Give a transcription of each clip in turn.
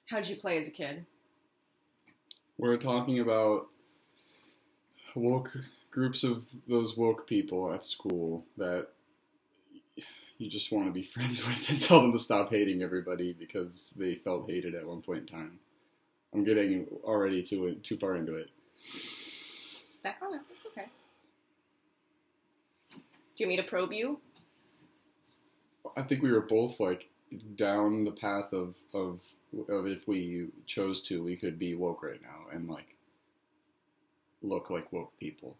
How'd you play as a kid? We're talking about woke groups of those woke people at school that you just want to be friends with and tell them to stop hating everybody because they felt hated at one point in time. I'm getting already too far into it. Back on it. It's okay. Do you want me to probe you? I think we were both like down the path of if we chose to, we could be woke right now and like look like woke people.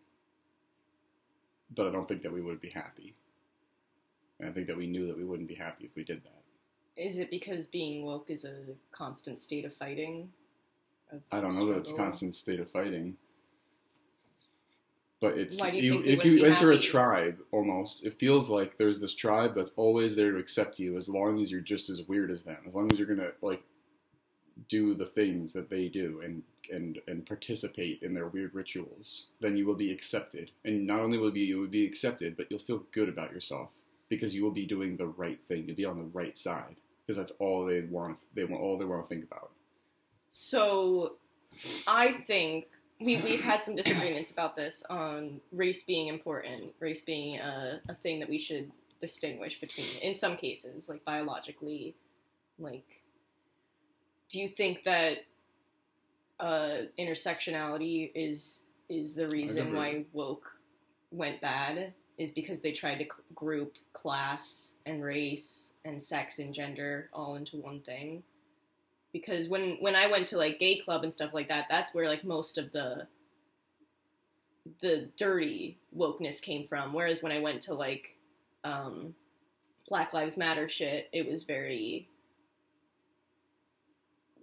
But I don't think that we would be happy. And I think that we knew that we wouldn't be happy if we did that. Is it because being woke is a constant state of fighting? I don't know that it's a constant state of fighting. But it's Why do you think if you you enter happy? a tribe, almost it feels like there's this tribe that's always there to accept you as long as you're just as weird as them, as long as you're gonna like do the things that they do and participate in their weird rituals, then you will be accepted. And not only will you be accepted, but you'll feel good about yourself because you will be doing the right thing. You'll be on the right side because that's all they want. All they want to think about. So, I think we've had some disagreements about this on race being important, race being a thing that we should distinguish between, in some cases, like biologically. Like, do you think that intersectionality is the reason why woke went bad? Is because they tried to group class and race and sex and gender all into one thing? Because when I went to, like, gay club and stuff like that, that's where, like, most of the dirty wokeness came from. Whereas when I went to, like, Black Lives Matter shit, it was very,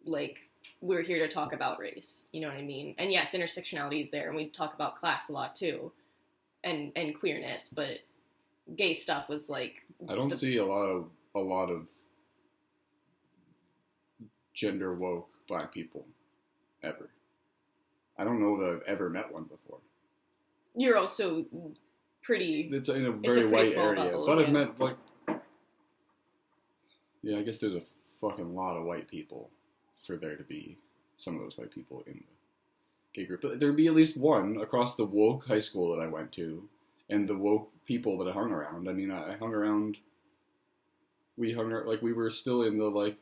like, we're here to talk about race. You know what I mean? And yes, intersectionality is there, and we talk about class a lot, too, and queerness, but gay stuff was, like... I don't see a lot of gender woke black people ever. I don't know that I've ever met one before. You're also pretty... It's in a very white area, bubble, but yeah. I've met like... Yeah, I guess there's a fucking lot of white people for there to be some of those white people in the gay group. But there'd be at least one across the woke high school that I went to, and the woke people that I hung around. I mean, I hung around... We were still in the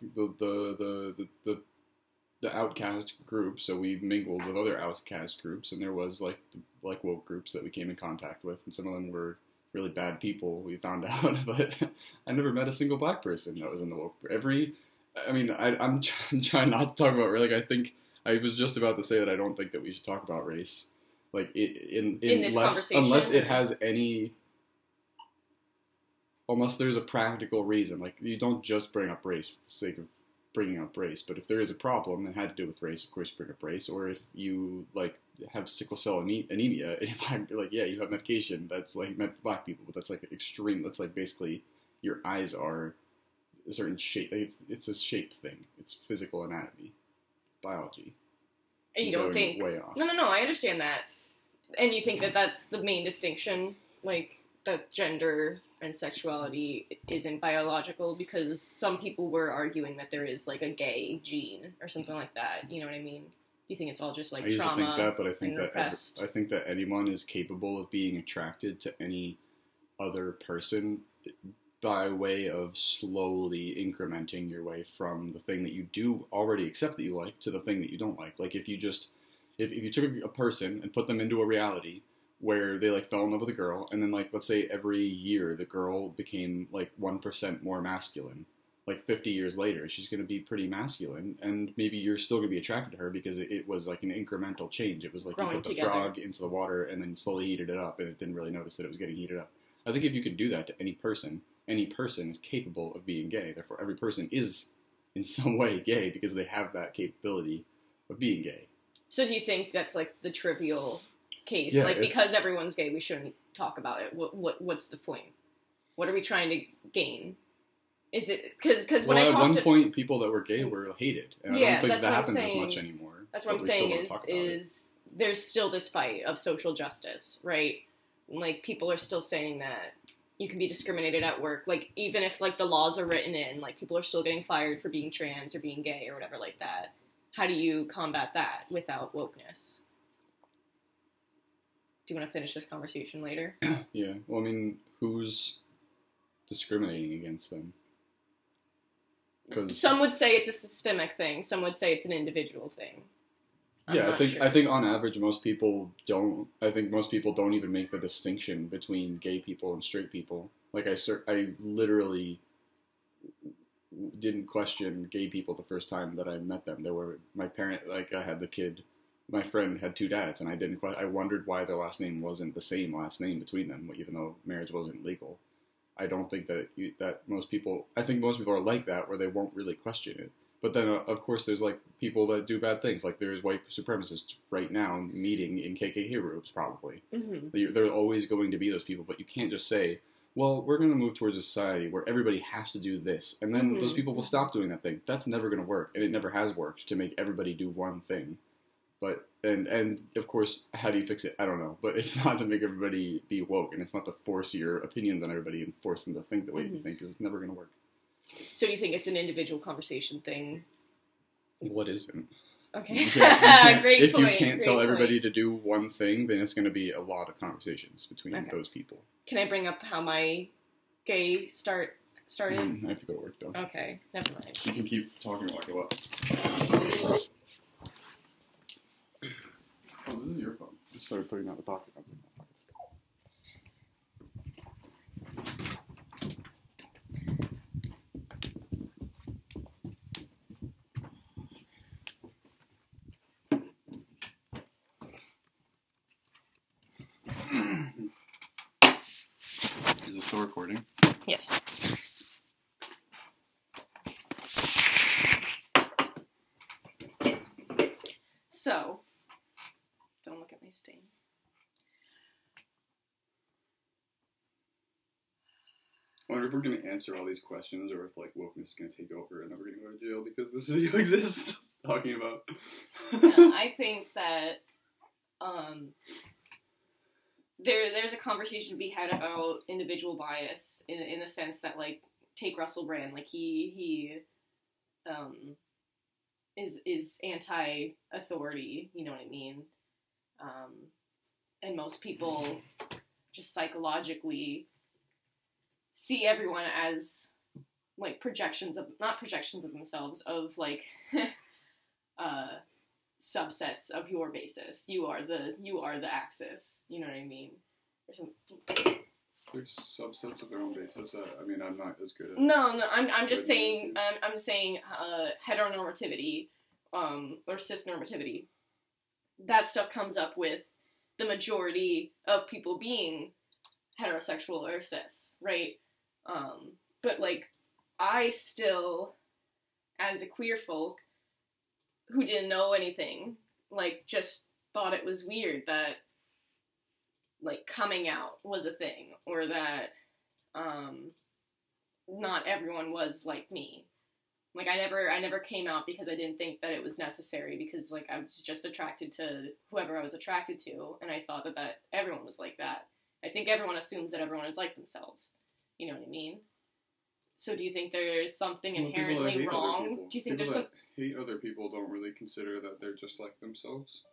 outcast group, so we mingled with other outcast groups, and there was like woke groups that we came in contact with, and some of them were really bad people, we found out, but I never met a single black person that was in the woke group. I'm trying not to talk about race. Like, I think I was just about to say that I don't think that we should talk about race, like in this conversation, unless it has any. Unless there's a practical reason, like you don't just bring up race for the sake of bringing up race, but if there is a problem that had to do with race, of course you bring up race. Or if you like have sickle cell anemia, like yeah, you have medication that's like meant for black people, but that's like extreme. That's like basically your eyes are a certain shape. Like it's a shape thing. It's physical anatomy, biology. And you don't think way off. No, I understand that, and you think that that's the main distinction, like that gender and sexuality isn't biological, because some people were arguing that there is like a gay gene or something like that. You know what I mean? You think it's all just like trauma? I used to think that, but I and think that anyone is capable of being attracted to any other person by way of slowly incrementing your way from the thing that you do already accept that you like to the thing that you don't like. Like if you took a person and put them into a reality where they like fell in love with a girl, and then like let's say every year the girl became like 1% more masculine, like 50 years later she's going to be pretty masculine, and maybe you're still going to be attracted to her because it was like an incremental change. It was like you put the frog into the water and then slowly heated it up, and it didn't really notice that it was getting heated up. I think if you could do that to any person is capable of being gay. Therefore every person is in some way gay because they have that capability of being gay. So do you think that's like the trivial case? Yeah, like because everyone's gay, we shouldn't talk about it. What's the point? What are we trying to gain? Is it because when I talked at one point people that were gay were hated, and yeah, I don't think that's that what happens I'm as saying. much anymore. That's what I'm saying is there's still this fight of social justice, right? Like people are still saying that you can be discriminated at work. Like, even if, like, the laws are written in, like, people are still getting fired for being trans or being gay or whatever like that. How do you combat that without wokeness? Do you want to finish this conversation later? Yeah. Well, I mean, who's discriminating against them? Because some would say it's a systemic thing. Some would say it's an individual thing. I think on average most people don't. I think most people don't even make the distinction between gay people and straight people. Like I literally didn't question gay people the first time that I met them. There were my parent. Like I had the kid. My friend had two dads, and I wondered why their last name wasn't the same last name between them, even though marriage wasn't legal. I don't think that most people. I think most people are like that, where they won't really question it. But then, of course, there's like people that do bad things. Like there's white supremacists right now meeting in KKK groups, probably. Mm-hmm. There are always going to be those people, but you can't just say, "Well, we're going to move towards a society where everybody has to do this," and then those people will stop doing that thing. That's never going to work, and it never has worked to make everybody do one thing. But and of course, how do you fix it? I don't know. But it's not to make everybody be woke, and it's not to force your opinions on everybody and force them to think the way you think, because it's never going to work. So do you think it's an individual conversation thing? What isn't? Okay. You can't, Great if point. You can't tell everybody to do one thing, then it's going to be a lot of conversations between those people. Can I bring up how my gay started? I have to go to work, though. Okay, never mind. You can keep talking while I go up. Oh, this is your phone. I started putting out the pocket. I was like, my pocket's Is it still recording? Yes. So, don't look at my stain. I wonder if we're going to answer all these questions, or if, like, wokeness is going to take over and then we're going to go to jail because this video exists. Talking about. Yeah, I think that there's a conversation to be had about individual bias in the sense that, like, take Russell Brand, like he is anti-authority, you know what I mean? And most people just psychologically see everyone as, like, not projections of themselves, of, like, subsets of your basis. You are the axis, you know what I mean? There's subsets of their own basis. I mean, I'm not as good at. No, I'm just saying. I'm saying heteronormativity, or cisnormativity. That stuff comes up with the majority of people being heterosexual or cis, right? But, like, I still, as a queer folk who didn't know anything, like, just thought it was weird that, like, coming out was a thing, or that not everyone was like me. Like, I never came out because I didn't think that it was necessary, because, like, I was just attracted to whoever I was attracted to, and I thought that everyone was like that. I think everyone assumes that everyone is like themselves. You know what I mean? So do you think there's something inherently wrong? Do you think there's some... hate other people don't really consider that they're just like themselves?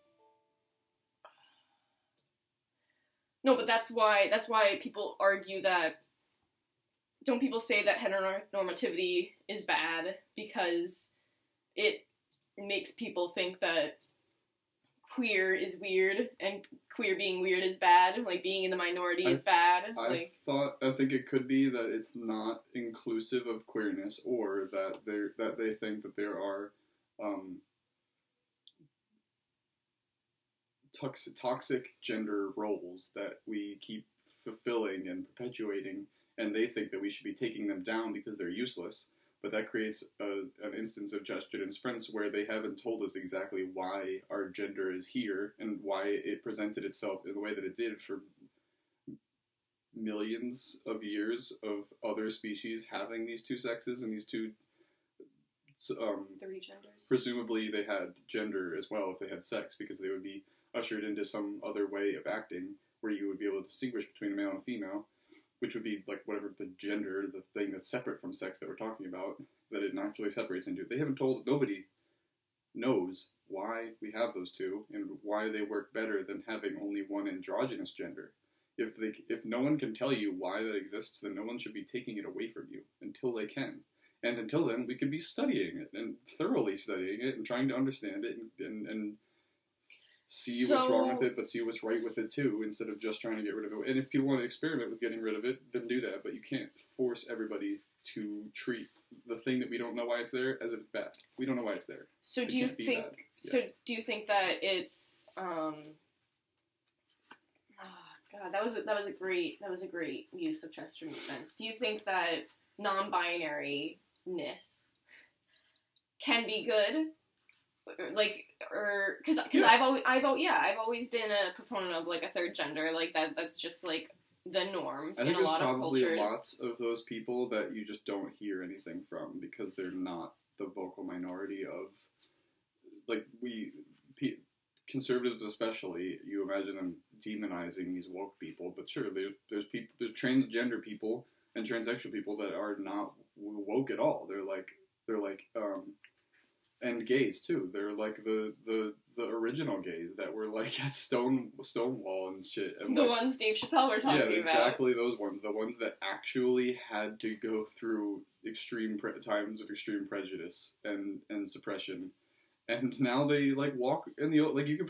No, but that's why people argue that... Don't people say that heteronormativity is bad because it makes people think that queer is weird, and queer being weird is bad, like being in the minority is bad? I think it could be that it's not inclusive of queerness, or that they think that there are toxic gender roles that we keep fulfilling and perpetuating, and they think that we should be taking them down because they're useless. But that creates an instance of Just Juden's Friends where they haven't told us exactly why our gender is here and why it presented itself in the way that it did for millions of years of other species having these two sexes and these two... three genders. Presumably they had gender as well if they had sex, because they would be ushered into some other way of acting where you would be able to distinguish between a male and a female. which would be like whatever the gender, the thing that's separate from sex that we're talking about, that it naturally separates into. They haven't told, nobody knows why we have those two and why they work better than having only one androgynous gender. If no one can tell you why that exists, then no one should be taking it away from you until they can. And until then, we could be studying it and thoroughly studying it and trying to understand it and see what's wrong with it, but see what's right with it too, instead of just trying to get rid of it. And if people want to experiment with getting rid of it, then do that. But you can't force everybody to treat the thing that we don't know why it's there as if it's bad. We don't know why it's there. So do you think? So do you think that it's? Oh God, that was a great use of Chesterton's fence. Do you think that non-binariness can be good? Like, or because I've always been a proponent of like a third gender, like that's just like the norm in a lot of cultures. I think there's probably lots of those people that you just don't hear anything from because they're not the vocal minority of, like, conservatives especially. You imagine them demonizing these woke people, but sure, there's transgender people and transsexual people that are not woke at all. They're like and gays too. They're like the original gays that were like at Stonewall and shit. And the ones Dave Chappelle were talking about. Yeah, exactly those ones. The ones that actually had to go through times of extreme prejudice and suppression. And now they like walk in the like you could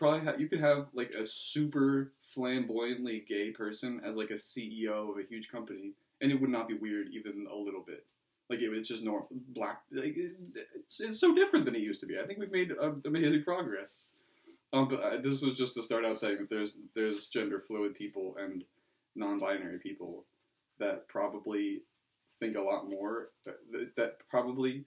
have like a super flamboyantly gay person as like a CEO of a huge company, and it would not be weird even a little bit. Like it's just normal black. Like it's so different than it used to be. I think we've made amazing progress. But this was just to start out saying that there's gender fluid people and non-binary people that probably think a lot more. That probably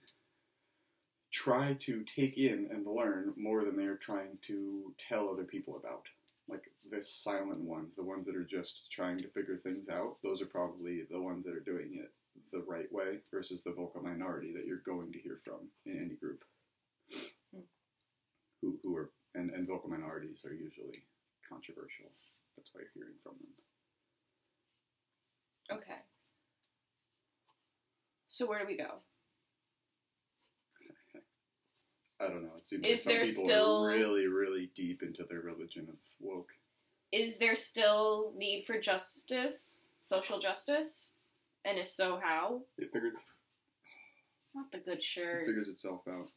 try to take in and learn more than they're trying to tell other people about. Like the silent ones, the ones that are just trying to figure things out. Those are probably the ones that are doing it the right way versus the vocal minority that you're going to hear from in any group. Who are and vocal minorities are usually controversial. That's why you're hearing from them. Okay. So where do we go? I don't know. It seems like some people are really, really deep into their religion of woke. Is there still need for justice, social justice? And if so, how? It figured... Not the good shirt. It figures itself out.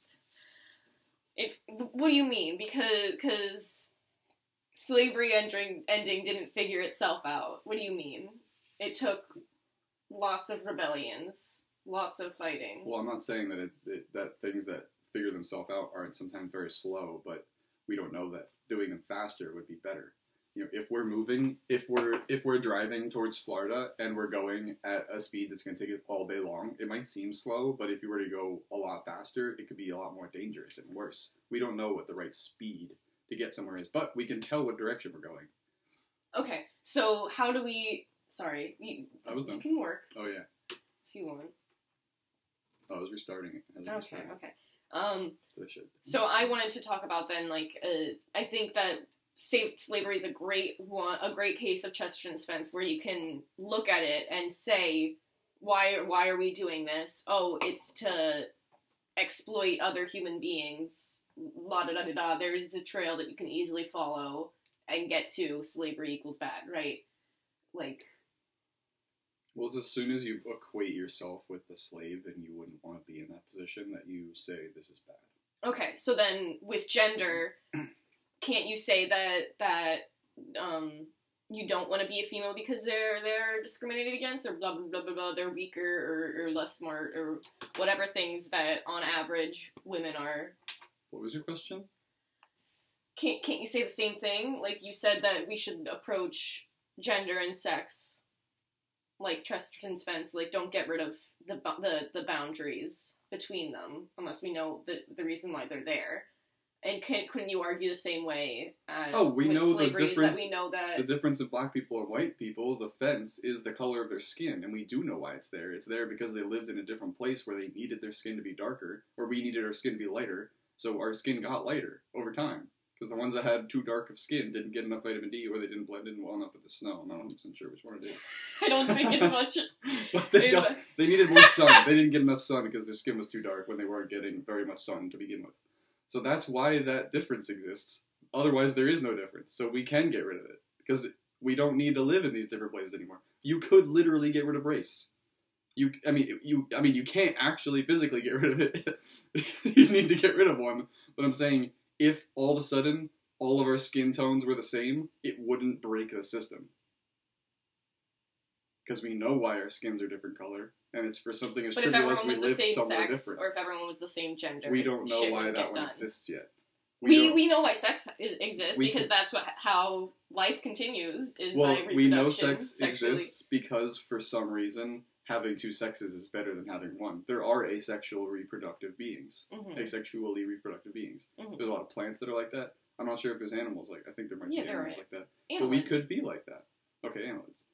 What do you mean? Because slavery ending didn't figure itself out. What do you mean? It took lots of rebellions, lots of fighting. Well, I'm not saying that that things that figure themselves out aren't sometimes very slow, but we don't know that doing them faster would be better. You know, if we're driving towards Florida and we're going at a speed that's going to take it all day long, it might seem slow, but if you were to go a lot faster, it could be a lot more dangerous and worse. We don't know what the right speed to get somewhere is, but we can tell what direction we're going. Okay, so how do we... Sorry, you can work. Oh, yeah. If you want. Oh, I was restarting it. Okay. So I wanted to talk about then, like, I think that slavery is a great case of Chesterton's fence, where you can look at it and say, why are we doing this? Oh, it's to exploit other human beings. La da da da da. There is a trail that you can easily follow and get to. Slavery equals bad, right? Like. Well, it's as soon as you equate yourself with the slave and you wouldn't want to be in that position that you say this is bad. Okay, so then with gender, can't you say that you don't want to be a female because they're discriminated against, or blah blah blah blah blah, they're weaker or less smart or whatever things that on average women are? What was your question? Can't you say the same thing? Like you said that we should approach gender and sex like Chesterton's fence, like don't get rid of the boundaries between them unless we know the reason why they're there. And couldn't you argue the same way? We know the difference. That we know that the difference of black people and white people. The fence is the color of their skin, and we do know why it's there. It's there because they lived in a different place where they needed their skin to be darker, or we needed our skin to be lighter. So our skin got lighter over time Because the ones that had too dark of skin didn't get enough vitamin D, or they didn't blend in well enough with the snow. I'm not 100% sure which one it is. I don't think it's much. But they needed more sun. They didn't get enough sun because their skin was too dark when they weren't getting very much sun to begin with. So that's why that difference exists. Otherwise, there is no difference. So we can get rid of it. Because we don't need to live in these different places anymore. You could literally get rid of race. You can't actually physically get rid of it. You need to get rid of one. But I'm saying, if all of a sudden all of our skin tones were the same, it wouldn't break the system. Because we know why our skins are different color, and it's for something as trivial as we live somewhere different. Or if everyone was the same gender, we don't know why that one exists yet. We know why sex exists because that's how life continues. By reproduction. We know sex exists because for some reason having two sexes is better than having one. There are asexual reproductive beings. Mm-hmm. Asexually reproductive beings. Mm-hmm. There's a lot of plants that are like that. I'm not sure if there's animals I think there might be animals like that. Animals. But we could be like that. Okay, animals.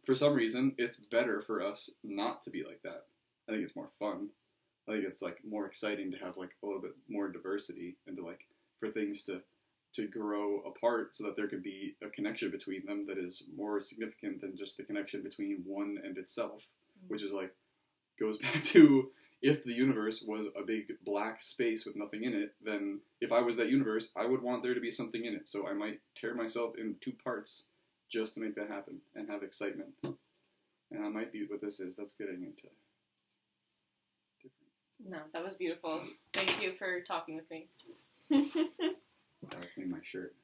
For some reason, it's better for us not to be like that. I think it's more fun. I think it's, more exciting to have, a little bit more diversity and to, for things to grow apart so that there could be a connection between them that is more significant than just the connection between one and itself, which is, goes back to, if the universe was a big black space with nothing in it, then if I was that universe, I would want there to be something in it. So I might tear myself into two parts just to make that happen and have excitement. And that might be what this is. That's getting into different. No, that was beautiful. Thank you for talking with me. I clean my shirt.